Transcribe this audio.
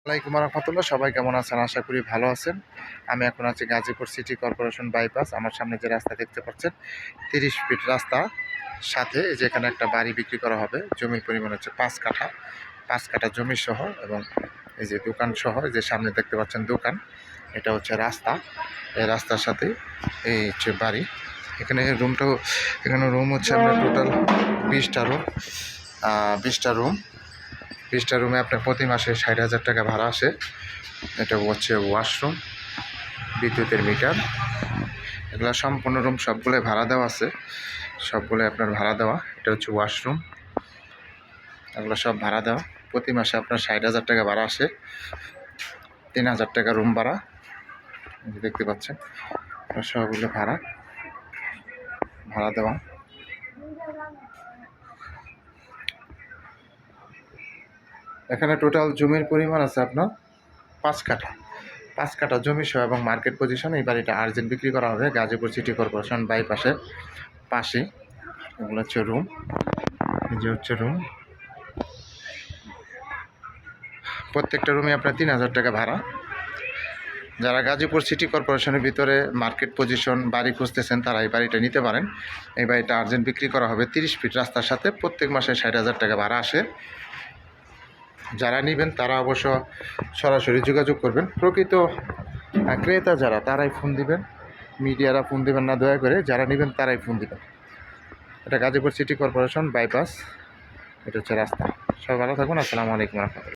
আসসালামাইকুম রহমতুল্লাহ। সবাই কেমন আছেন? আশা করি ভালো আছেন। আমি এখন আছি গাজীপুর সিটি কর্পোরেশন বাইপাস। আমার সামনে যে রাস্তা দেখতে পাচ্ছেন 30 ফিট রাস্তা, সাথে এই যে এখানে একটা বাড়ি বিক্রি করা হবে। জমির পরিমাণ হচ্ছে 5 কাঠা, 5 কাঠা জমি সহ, এবং এই যে দোকান সহ, এই যে সামনে দেখতে পাচ্ছেন দোকান, এটা হচ্ছে রাস্তা। এই রাস্তার সাথে এই হচ্ছে বাড়ি। এখানে রুম হচ্ছে আপনার টোটাল 20টা রুম। 20টা রুমে আপনার প্রতি মাসে 60,000 টাকা ভাড়া আসে। এটা হচ্ছে ওয়াশরুম, বিদ্যুতের মিটার, এগুলো সম্পূর্ণ রুম সবগুলোই ভাড়া দেওয়া আছে, সবগুলোই আপনার ভাড়া দেওয়া। এটা হচ্ছে ওয়াশরুম, এগুলো সব ভাড়া দেওয়া। প্রতি মাসে আপনার 60,000 টাকা ভাড়া আসে। 3,000 টাকা রুম ভাড়া দেখতে পাচ্ছেন, সবগুলো ভাড়া দেওয়া। এখানে টোটাল জমির পরিমাণ আছে আপনার 5 কাঠা, 5 কাঠা জমি সহ এবং মার্কেট পজিশন। এই বাড়িটা আর্জেন্ট বিক্রি করা হবে গাজীপুর সিটি কর্পোরেশন বাইপাসের পাশে। এগুলো হচ্ছে রুম, এই যে হচ্ছে রুম। প্রত্যেকটা রুমে আপনার 3,000 টাকা ভাড়া। যারা গাজীপুর সিটি কর্পোরেশনের ভিতরে মার্কেট পজিশন বাড়ি খুঁজতেছেন তারা এই বাড়িটা নিতে পারেন। এই বাড়িটা আর্জেন্ট বিক্রি করা হবে 30 ফিট রাস্তার সাথে। প্রত্যেক মাসে 60,000 টাকা ভাড়া আসে। যারা নেবেন তারা অবশ্য সরাসরি যোগাযোগ করবেন। প্রকৃত ক্রেতা যারা, তারাই ফোন দিবেন, মিডিয়ারা ফোন দিবেন না দয়া করে। যারা নেবেন তারাই ফোন দিবেন। এটা গাজীপুর সিটি কর্পোরেশন বাইপাস, এটা হচ্ছে রাস্তা। সবাই ভালো থাকুন। আসসালামু আলাইকুম রহমতুল্লাহ।